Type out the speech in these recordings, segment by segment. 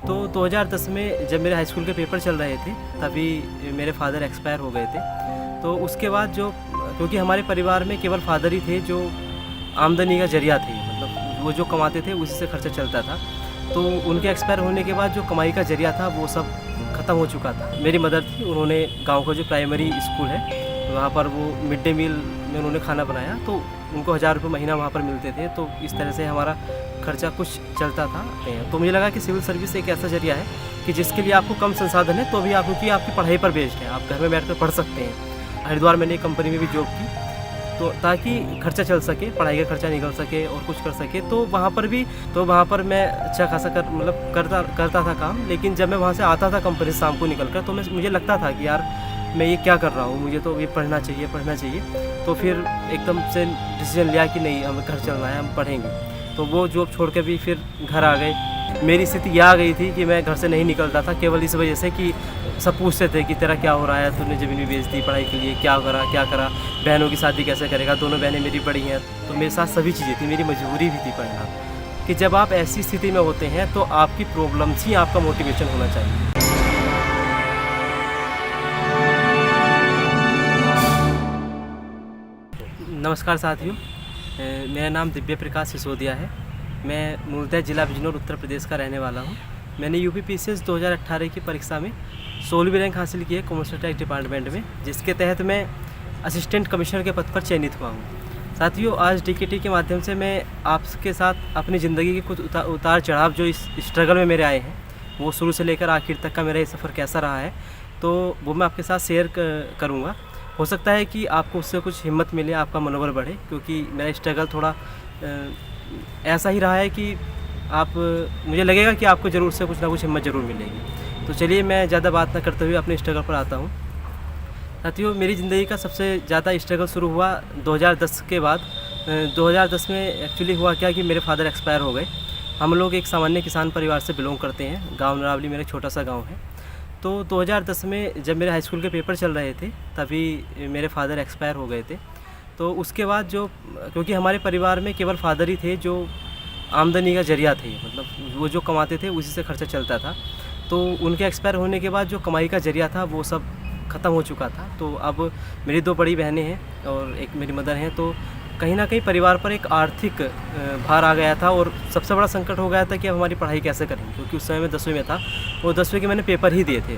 तो 2010 में जब मेरे हाई स्कूल के पेपर चल रहे थे तभी मेरे फादर एक्सपायर हो गए थे। तो उसके बाद जो क्योंकि हमारे परिवार में केवल फादर ही थे जो आमदनी का ज़रिया थे, मतलब वो जो कमाते थे उसी से खर्चा चलता था। तो उनके एक्सपायर होने के बाद जो कमाई का ज़रिया था वो सब ख़त्म हो चुका था। मेरी मदर थी, उन्होंने गाँव का जो प्राइमरी स्कूल है वहाँ पर वो मिड डे मील में उन्होंने खाना बनाया, तो उनको 1000 रुपये महीना वहाँ पर मिलते थे। तो इस तरह से हमारा खर्चा कुछ चलता था। तो मुझे लगा कि सिविल सर्विस एक ऐसा ज़रिया है कि जिसके लिए आपको कम संसाधन है तो भी आप क्योंकि आपकी पढ़ाई पर बेस्ड है, आप घर में बैठकर पढ़ सकते हैं। हरिद्वार मैंने एक कंपनी में भी जॉब की तो ताकि खर्चा चल सके, पढ़ाई का खर्चा निकल सके और कुछ कर सके। तो वहाँ पर मैं अच्छा खासा करता था काम। लेकिन जब मैं वहाँ से आता था कंपनी से शाम को निकल कर, तो मुझे लगता था कि यार मैं ये क्या कर रहा हूँ, मुझे तो ये पढ़ना चाहिए। तो फिर एकदम से डिसीजन लिया कि नहीं, हमें घर चलना है, हम पढ़ेंगे। तो वो जॉब छोड़ के भी फिर घर आ गए। मेरी स्थिति यह आ गई थी कि मैं घर से नहीं निकलता था केवल इस वजह से कि सब पूछते थे कि तेरा क्या हो रहा है, तूने ज़मीन भी बेच दी पढ़ाई के लिए, क्या करा, बहनों की शादी कैसे करेगा, दोनों बहनें मेरी बड़ी हैं। तो मेरे साथ सभी चीज़ें थी, मेरी मजबूरी भी थी पढ़ना। कि जब आप ऐसी स्थिति में होते हैं तो आपकी प्रॉब्लम्स ही आपका मोटिवेशन होना चाहिए। नमस्कार साथियों, मेरा नाम दिव्य प्रकाश सिसोदिया है। मैं मूलतः जिला बिजनौर उत्तर प्रदेश का रहने वाला हूँ। मैंने यूपीपीसीएस 2018 की परीक्षा में 16वीं रैंक हासिल की है कॉमर्शियल टैक्स डिपार्टमेंट में, जिसके तहत मैं असिस्टेंट कमिश्नर के पद पर चयनित हुआ हूँ। साथियों, आज डीकेटी के माध्यम से मैं आपके साथ अपनी ज़िंदगी के कुछ उतार चढ़ाव जो इस स्ट्रगल में मेरे आए हैं, वो शुरू से लेकर आखिर तक का मेरा ये सफ़र कैसा रहा है, तो वो मैं आपके साथ शेयर करूँगा। हो सकता है कि आपको उससे कुछ हिम्मत मिले, आपका मनोबल बढ़े, क्योंकि मेरा स्ट्रगल थोड़ा ऐसा ही रहा है कि मुझे लगेगा कि आपको ज़रूर से कुछ ना कुछ हिम्मत ज़रूर मिलेगी। तो चलिए मैं ज़्यादा बात ना करते हुए अपने स्ट्रगल पर आता हूँ। साथियों, मेरी ज़िंदगी का सबसे ज़्यादा स्ट्रगल शुरू हुआ 2010 के बाद। 2010 में एक्चुअली हुआ क्या कि मेरे फादर एक्सपायर हो गए। हम लोग एक सामान्य किसान परिवार से बिलोंग करते हैं। गाँव नरावली मेरा छोटा सा गाँव है। तो 2010 में जब मेरे हाई स्कूल के पेपर चल रहे थे तभी मेरे फादर एक्सपायर हो गए थे। तो उसके बाद जो क्योंकि हमारे परिवार में केवल फादर ही थे जो आमदनी का ज़रिया थे, मतलब वो जो कमाते थे उसी से खर्चा चलता था। तो उनके एक्सपायर होने के बाद जो कमाई का ज़रिया था वो सब ख़त्म हो चुका था। तो अब मेरी 2 बड़ी बहनें हैं और एक मेरी मदर हैं। तो कहीं ना कहीं परिवार पर एक आर्थिक भार आ गया था और सबसे बड़ा संकट हो गया था कि अब हमारी पढ़ाई कैसे करेंगे, क्योंकि उस समय मैं 10वीं में था और 10वीं के मैंने पेपर ही दिए थे।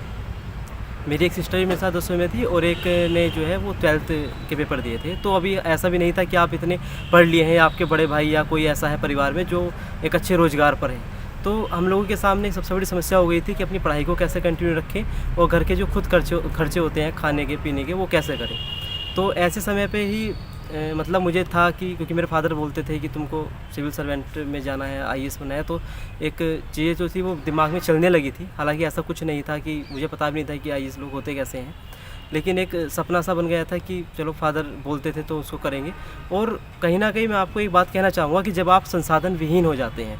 मेरी एक सिस्टर भी मेरे साथ 10वीं में थी और एक ने जो है वो 12th के पेपर दिए थे। तो अभी ऐसा भी नहीं था कि आप इतने पढ़ लिए हैं, आपके बड़े भाई या कोई ऐसा है परिवार में जो एक अच्छे रोज़गार पर है। तो हम लोगों के सामने सबसे बड़ी समस्या हो गई थी कि अपनी पढ़ाई को कैसे कंटिन्यू रखें और घर के जो खुद खर्चे होते हैं खाने के पीने के, वो कैसे करें। तो ऐसे समय पे ही मतलब मुझे था कि क्योंकि मेरे फादर बोलते थे कि तुमको सिविल सर्वेंट में जाना है, आईएएस बनना है, तो एक चीज़ें जो थी वो दिमाग में चलने लगी थी। हालांकि ऐसा कुछ नहीं था कि मुझे पता भी नहीं था कि आईएएस लोग होते कैसे हैं, लेकिन एक सपना सा बन गया था कि चलो फादर बोलते थे तो उसको करेंगे। और कहीं ना कहीं मैं आपको एक बात कहना चाहूँगा कि जब आप संसाधन विहीन हो जाते हैं,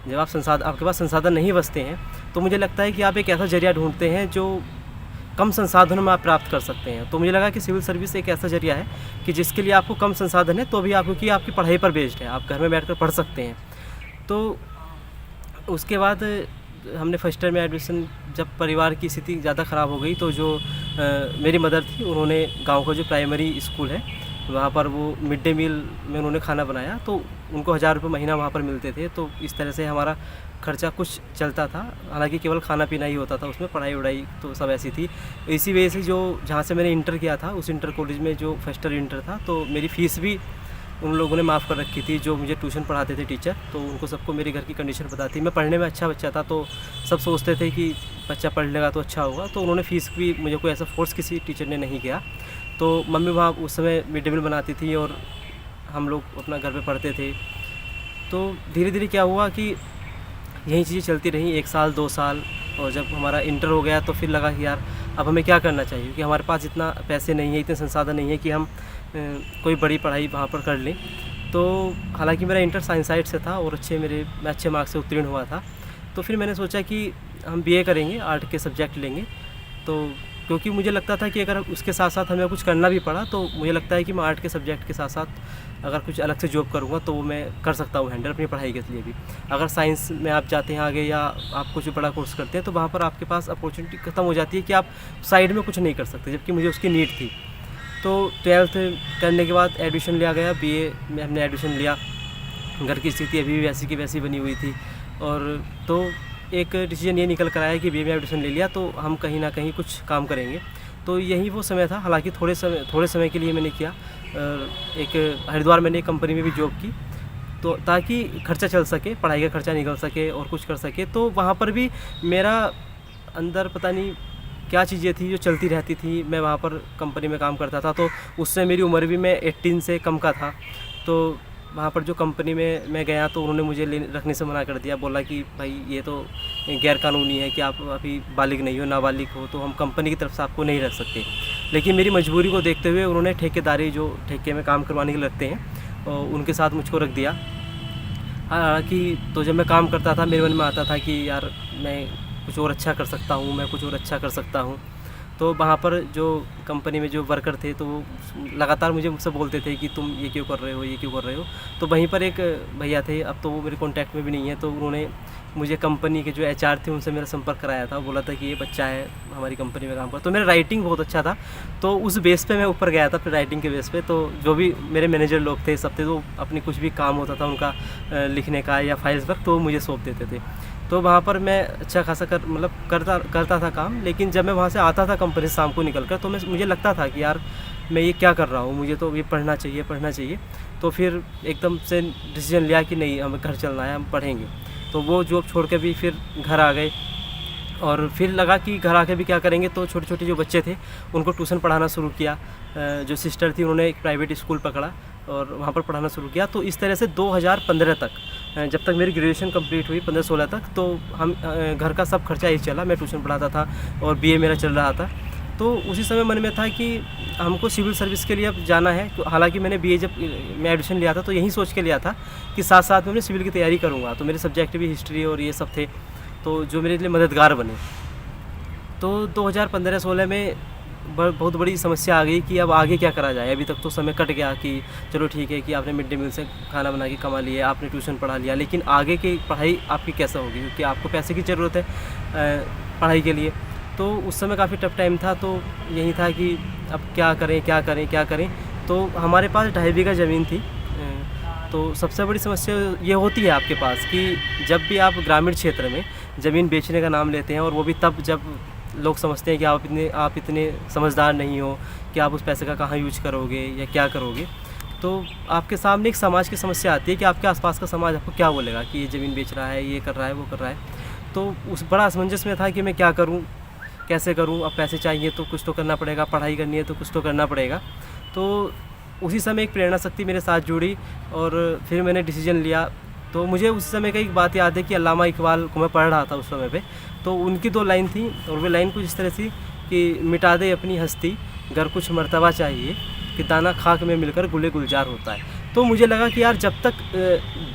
जब आपके पास संसाधन नहीं बचते हैं, तो मुझे लगता है कि आप एक ऐसा ज़रिया ढूंढते हैं जो कम संसाधनों में आप प्राप्त कर सकते हैं। तो मुझे लगा कि सिविल सर्विस एक ऐसा ज़रिया है कि जिसके लिए आपको कम संसाधन है तो भी आप क्योंकि आपकी पढ़ाई पर बेस्ड है, आप घर में बैठकर पढ़ सकते हैं। तो उसके बाद हमने फर्स्ट ईयर में एडमिशन, जब परिवार की स्थिति ज़्यादा ख़राब हो गई तो जो मेरी मदर थी, उन्होंने गांव का जो प्राइमरी स्कूल है वहाँ पर वो मिड डे मील में उन्होंने खाना बनाया, तो उनको 1000 रुपये महीना वहाँ पर मिलते थे। तो इस तरह से हमारा खर्चा कुछ चलता था। हालांकि केवल खाना पीना ही होता था उसमें, पढ़ाई वढ़ाई तो सब ऐसी थी। इसी वजह से जहाँ से मैंने इंटर किया था उस इंटर कॉलेज में जो फर्स्ट ईयर इंटर था, तो मेरी फ़ीस भी उन लोगों ने माफ़ कर रखी थी जो मुझे ट्यूशन पढ़ाते थे टीचर। तो उनको सबको मेरी घर की कंडीशन पता थी। मैं पढ़ने में अच्छा बच्चा था, तो सब सोचते थे कि बच्चा पढ़ लेगा तो अच्छा होगा। तो उन्होंने फ़ीस भी मुझे कोई ऐसा फोर्स किसी टीचर ने नहीं किया। तो मम्मी वहाँ उस समय मिड डे मील बनाती थी और हम लोग अपना घर पे पढ़ते थे। तो धीरे धीरे क्या हुआ कि यही चीज़ें चलती रहीं 1 साल 2 साल, और जब हमारा इंटर हो गया तो फिर लगा कि यार अब हमें क्या करना चाहिए, क्योंकि हमारे पास इतना पैसे नहीं है, इतने संसाधन नहीं है कि हम कोई बड़ी पढ़ाई वहाँ पर कर लें। तो हालांकि मेरा इंटर साइंस साइड से था और मैं अच्छे मार्क्स से उत्तीर्ण हुआ था। तो फिर मैंने सोचा कि हम बीए करेंगे, आर्ट के सब्जेक्ट लेंगे। तो क्योंकि मुझे लगता था कि अगर उसके साथ साथ हमें कुछ करना भी पड़ा तो मुझे लगता है कि मैं आर्ट के सब्जेक्ट के साथ साथ अगर कुछ अलग से जॉब करूँगा तो वो मैं कर सकता हूँ हैंडल अपनी पढ़ाई के लिए भी। अगर साइंस में आप जाते हैं आगे या आप कुछ बड़ा कोर्स करते हैं तो वहाँ पर आपके पास अपॉर्चुनिटी ख़त्म हो जाती है कि आप साइड में कुछ नहीं कर सकते, जबकि मुझे उसकी नीड थी। तो 12th करने के बाद एडमिशन लिया गया, बीए में हमने एडमिशन लिया। घर की स्थिति अभी भी वैसी की वैसी बनी हुई थी, और तो एक डिसीजन ये निकल कर आया कि बीए में एडमिशन ले लिया तो हम कहीं ना कहीं कुछ काम करेंगे। तो यही वो समय था। हालांकि थोड़े समय के लिए मैंने किया, एक हरिद्वार मैंने एक कंपनी में भी जॉब की, तो ताकि खर्चा चल सके, पढ़ाई का खर्चा निकल सके और कुछ कर सके। तो वहाँ पर भी मेरा अंदर पता नहीं क्या चीज़ें थी जो चलती रहती थी। मैं वहाँ पर कंपनी में काम करता था, तो उससे मेरी उम्र भी मैं 18 से कम का था। तो वहाँ पर जो कंपनी में मैं गया तो उन्होंने मुझे रखने से मना कर दिया। बोला कि भाई ये तो गैर कानूनी है कि आप अभी बालिग नहीं हो, नाबालिग हो, तो हम कंपनी की तरफ से आपको नहीं रख सकते। लेकिन मेरी मजबूरी को देखते हुए उन्होंने ठेकेदारी, जो ठेके में काम करवाने के लिए लगते हैं, और उनके साथ मुझको रख दिया। हालांकि तो जब मैं काम करता था मेरे मन में आता था कि यार मैं कुछ और अच्छा कर सकता हूँ, मैं कुछ और अच्छा कर सकता हूँ। तो वहाँ पर जो कंपनी में जो वर्कर थे तो वो लगातार मुझसे बोलते थे कि तुम ये क्यों कर रहे हो, ये क्यों कर रहे हो। तो वहीं पर एक भैया थे, अब तो वो मेरे कॉन्टैक्ट में भी नहीं है, तो उन्होंने मुझे कंपनी के जो एचआर थे उनसे मेरा संपर्क कराया था। बोला था कि ये बच्चा है हमारी कंपनी में काम कर। तो मेरा राइटिंग बहुत अच्छा था, तो उस बेस पे मैं ऊपर गया था, फिर राइटिंग के बेस पे। तो जो भी मेरे मैनेजर लोग थे सब थे, तो अपनी कुछ भी काम होता था उनका लिखने का या फाइल्स वर्क, तो मुझे सौंप देते थे। तो वहाँ पर मैं अच्छा खासा करता था काम। लेकिन जब मैं वहाँ से आता था कंपनी शाम को निकल कर, तो मुझे लगता था कि यार मैं ये क्या कर रहा हूँ, मुझे तो ये पढ़ना चाहिए। तो फिर एकदम से डिसीजन लिया कि नहीं, हमें घर चलना है, हम पढ़ेंगे। तो वो जॉब छोड़ के भी फिर घर आ गए, और फिर लगा कि घर आके भी क्या करेंगे। तो छोटे छोटे जो बच्चे थे उनको ट्यूशन पढ़ाना शुरू किया। जो सिस्टर थी उन्होंने एक प्राइवेट स्कूल पकड़ा और वहाँ पर पढ़ाना शुरू किया। तो इस तरह से 2015 तक, जब तक मेरी ग्रेजुएशन कंप्लीट हुई 15-16 तक, तो हम घर का सब खर्चा ही चला। मैं ट्यूशन पढ़ाता था और बीए मेरा चल रहा था। तो उसी समय मन में था कि हमको सिविल सर्विस के लिए अब जाना है। हालांकि मैंने बीए जब मैं एडमिशन लिया था तो यही सोच के लिया था कि साथ साथ में मैं सिविल की तैयारी करूँगा। तो मेरे सब्जेक्ट भी हिस्ट्री और ये सब थे, तो जो मेरे लिए मददगार बने। तो 2015-16 में बहुत बड़ी समस्या आ गई कि अब आगे क्या करा जाए। अभी तक तो समय कट गया कि चलो ठीक है कि आपने मिड डे मील से खाना बना के कमा लिया, आपने ट्यूशन पढ़ा लिया, लेकिन आगे की पढ़ाई आपकी कैसे होगी, क्योंकि आपको पैसे की ज़रूरत है पढ़ाई के लिए। तो उस समय काफ़ी टफ टाइम था। तो यही था कि अब क्या करें। तो हमारे पास 2.5 बीघा ज़मीन थी। तो सबसे बड़ी समस्या ये होती है आपके पास कि जब भी आप ग्रामीण क्षेत्र में ज़मीन बेचने का नाम लेते हैं, और वो भी तब जब लोग समझते हैं कि आप इतने समझदार नहीं हो कि आप उस पैसे का कहाँ यूज करोगे या क्या करोगे, तो आपके सामने एक समाज की समस्या आती है कि आपके आसपास का समाज आपको क्या बोलेगा कि ये ज़मीन बेच रहा है, ये कर रहा है, वो कर रहा है। तो उस बड़ा असमंजस में था कि मैं क्या करूँ, कैसे करूँ। अब पैसे चाहिए तो कुछ तो करना पड़ेगा, पढ़ाई करनी है तो कुछ तो करना पड़ेगा। तो उसी समय एक प्रेरणा शक्ति मेरे साथ जुड़ी और फिर मैंने डिसीजन लिया। तो मुझे उस समय का एक बात याद है कि अल्लामा इकबाल को मैं पढ़ रहा था उस समय पे, तो उनकी 2 लाइन थी, और वो लाइन कुछ इस तरह थी कि मिटा दे अपनी हस्ती, घर कुछ मर्तबा चाहिए, कि दाना खाक में मिलकर गुले गुलजार होता है। तो मुझे लगा कि यार जब तक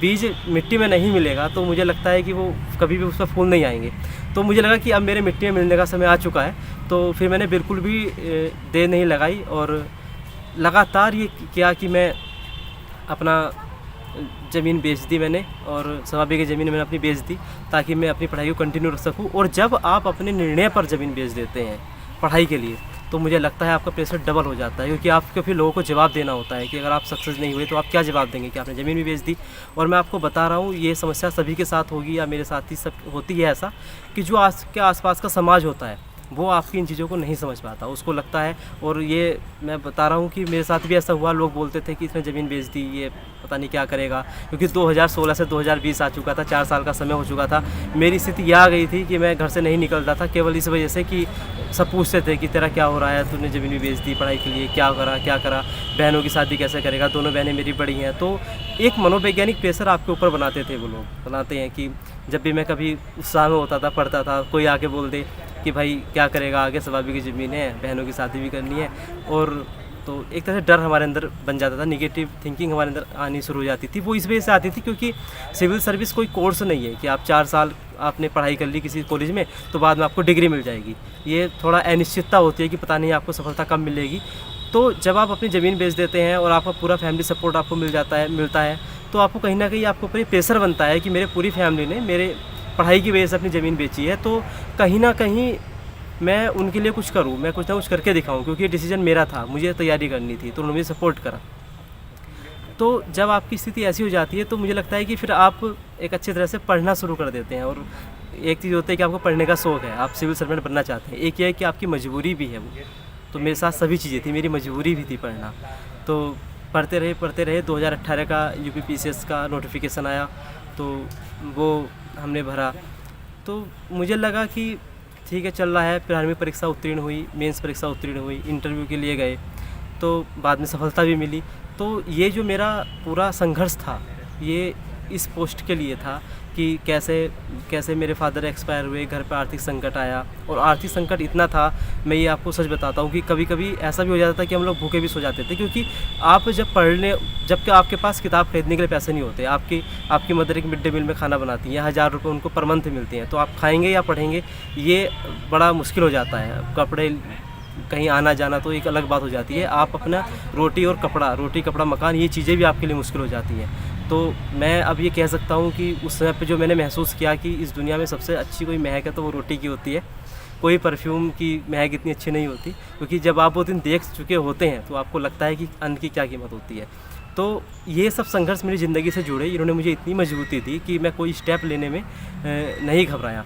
बीज मिट्टी में नहीं मिलेगा तो मुझे लगता है कि वो कभी भी उस पर फूल नहीं आएंगे। तो मुझे लगा कि अब मेरे मिट्टी में मिलने का समय आ चुका है। तो फिर मैंने बिल्कुल भी देर नहीं लगाई और लगातार ये किया कि मैं अपना ज़मीन बेच दी मैंने, और 1.25 बीघे ज़मीन मैंने अपनी बेच दी ताकि मैं अपनी पढ़ाई को कंटिन्यू रख सकूं। और जब आप अपने निर्णय पर ज़मीन बेच देते हैं पढ़ाई के लिए, तो मुझे लगता है आपका प्रेशर डबल हो जाता है, क्योंकि आपको फिर लोगों को जवाब देना होता है कि अगर आप सक्सेस नहीं हुए तो आप क्या जवाब देंगे कि आपने ज़मीन भी बेच दी। और मैं आपको बता रहा हूँ ये समस्या सभी के साथ होगी या मेरे साथ ही सब होती है ऐसा, कि जो आपके आसपास का समाज होता है वो आपकी इन चीज़ों को नहीं समझ पाता, उसको लगता है। और ये मैं बता रहा हूँ कि मेरे साथ भी ऐसा हुआ, लोग बोलते थे कि इसने ज़मीन बेच दी, ये पता नहीं क्या करेगा, क्योंकि 2016 से 2020 आ चुका था, 4 साल का समय हो चुका था। मेरी स्थिति यह आ गई थी कि मैं घर से नहीं निकलता था, केवल इस वजह से कि सब पूछते थे कि तेरा क्या हो रहा है, तूने ज़मीन भी बेच दी पढ़ाई के लिए, क्या करा, बहनों की शादी कैसे करेगा, दोनों बहनें मेरी बड़ी हैं। तो एक मनोवैज्ञानिक प्रेशर आपके ऊपर बनाते थे वो लोग, बनाते हैं कि जब भी मैं कभी उत्साह में होता था, पढ़ता था, कोई आके बोल दे कि भाई क्या करेगा आगे, 1.25 बीघे ज़मीन है, बहनों की शादी भी करनी है। और तो एक तरह से डर हमारे अंदर बन जाता था, निगेटिव थिंकिंग हमारे अंदर आनी शुरू हो जाती थी। वो इस वजह से आती थी क्योंकि सिविल सर्विस कोई कोर्स नहीं है कि आप 4 साल आपने पढ़ाई कर ली किसी कॉलेज में तो बाद में आपको डिग्री मिल जाएगी। ये थोड़ा अनिश्चितता होती है कि पता नहीं आपको सफलता कब मिलेगी। तो जब आप अपनी ज़मीन बेच देते हैं और आपका पूरा फैमिली सपोर्ट आपको मिलता है तो आपको कहीं ना कहीं आपको ऊपर ये प्रेशर बनता है कि मेरे पूरी फैमिली ने मेरे पढ़ाई की वजह से अपनी ज़मीन बेची है, तो कहीं ना कहीं मैं उनके लिए कुछ करूँ, मैं कुछ ना कुछ करके दिखाऊँ, क्योंकि ये डिसीजन मेरा था, मुझे तैयारी करनी थी, तो उन्होंने मुझे सपोर्ट करा। तो जब आपकी स्थिति ऐसी हो जाती है तो मुझे लगता है कि फिर आप एक अच्छी तरह से पढ़ना शुरू कर देते हैं। और एक चीज़ होती है कि आपको पढ़ने का शौक़ है, आप सिविल सर्वेंट बनना चाहते हैं, एक ये है कि आपकी मजबूरी भी है वो। तो मेरे साथ सभी चीज़ें थी, मेरी मजबूरी भी थी पढ़ना। तो पढ़ते रहे 2018 का यूपीपीसीएस का नोटिफिकेशन आया, तो वो हमने भरा। तो मुझे लगा कि ठीक है, चल रहा है। प्रारंभिक परीक्षा उत्तीर्ण हुई, मेंस परीक्षा उत्तीर्ण हुई, इंटरव्यू के लिए गए, तो बाद में सफलता भी मिली। तो ये जो मेरा पूरा संघर्ष था, ये इस पोस्ट के लिए था कि कैसे मेरे फादर एक्सपायर हुए, घर पर आर्थिक संकट आया। और आर्थिक संकट इतना था, मैं ये आपको सच बताता हूँ कि कभी कभी ऐसा भी हो जाता था कि हम लोग भूखे भी सो जाते थे, क्योंकि आप जबकि आपके पास किताब खरीदने के लिए पैसे नहीं होते, आपकी मदर एक मिड डे मील में खाना बनाती है, 1000 रुपये उनको पर मंथ मिलते हैं, तो आप खाएंगे या पढ़ेंगे, ये बड़ा मुश्किल हो जाता है। कपड़े, कहीं आना जाना तो एक अलग बात हो जाती है। आप अपना रोटी कपड़ा मकान, ये चीज़ें भी आपके लिए मुश्किल हो जाती हैं। तो मैं अब ये कह सकता हूँ कि उस समय पे जो मैंने महसूस किया कि इस दुनिया में सबसे अच्छी कोई महक है तो वो रोटी की होती है। कोई परफ्यूम की महक इतनी अच्छी नहीं होती, क्योंकि जब आप वो दिन देख चुके होते हैं तो आपको लगता है कि अन्न की क्या कीमत होती है। तो ये सब संघर्ष मेरी ज़िंदगी से जुड़े, इन्होंने मुझे इतनी मजबूती दी कि मैं कोई स्टेप लेने में नहीं घबराया।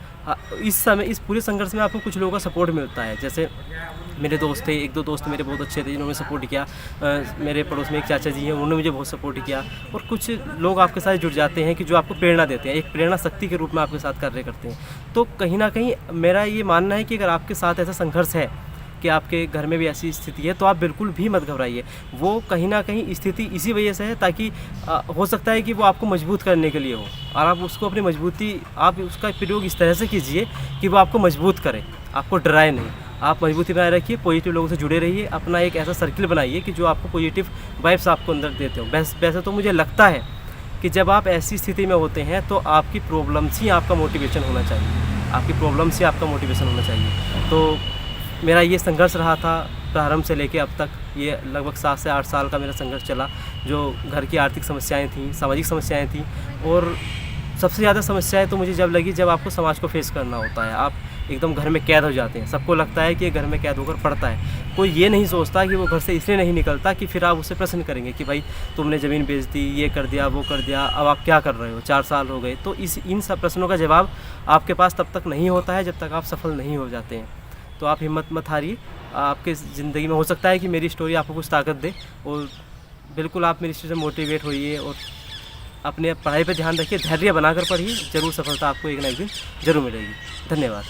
इस पूरे संघर्ष में आपको कुछ लोगों का सपोर्ट मिलता है। जैसे मेरे दोस्त थे, 1-2 दोस्त मेरे बहुत अच्छे थे जिन्होंने सपोर्ट किया। मेरे पड़ोस में एक चाचा जी हैं, उन्होंने मुझे बहुत सपोर्ट किया। और कुछ लोग आपके साथ जुड़ जाते हैं कि जो आपको प्रेरणा देते हैं, एक प्रेरणा शक्ति के रूप में आपके साथ कार्य करते हैं। तो कहीं ना कहीं मेरा ये मानना है कि अगर आपके साथ ऐसा संघर्ष है कि आपके घर में भी ऐसी स्थिति है, तो आप बिल्कुल भी मत घबराइए। वो कहीं ना कहीं स्थिति इसी वजह से है ताकि हो सकता है कि वो आपको मजबूत करने के लिए हो, और आप उसको अपनी मजबूती, आप उसका प्रयोग इस तरह से कीजिए कि वो आपको मजबूत करे, आपको डराए नहीं। आप मजबूती बनाए रखिए, पॉजिटिव लोगों से जुड़े रहिए, अपना एक ऐसा सर्किल बनाइए कि जो आपको पॉजिटिव वाइब्स आपको अंदर देते हो। वैसे तो मुझे लगता है कि जब आप ऐसी स्थिति में होते हैं तो आपकी प्रॉब्लम्स ही आपका मोटिवेशन होना चाहिए, आपकी प्रॉब्लम्स ही आपका मोटिवेशन होना चाहिए। तो मेरा ये संघर्ष रहा था प्रारंभ से लेके अब तक। ये लगभग 7 से 8 साल का मेरा संघर्ष चला, जो घर की आर्थिक समस्याएं थी, सामाजिक समस्याएं थी। और सबसे ज़्यादा समस्याएं तो मुझे जब लगी जब आपको समाज को फेस करना होता है, आप एकदम घर में कैद हो जाते हैं। सबको लगता है कि ये घर में कैद होकर पढ़ता है, कोई ये नहीं सोचता कि वो घर से इसलिए नहीं निकलता कि फिर आप उससे प्रश्न करेंगे कि भाई तुमने ज़मीन बेच दी, ये कर दिया, वो कर दिया, अब आप क्या कर रहे हो, 4 साल हो गए। तो इन सब प्रश्नों का जवाब आपके पास तब तक नहीं होता है जब तक आप सफल नहीं हो जाते हैं। तो आप हिम्मत मत हारिए, आपके ज़िंदगी में हो सकता है कि मेरी स्टोरी आपको कुछ ताकत दे, और बिल्कुल आप मेरी स्टोरी से मोटिवेट होइए और अपने पढ़ाई पर ध्यान रखिए, धैर्य बनाकर पढ़िए, ज़रूर सफलता आपको एक ना एक दिन ज़रूर मिलेगी। धन्यवाद।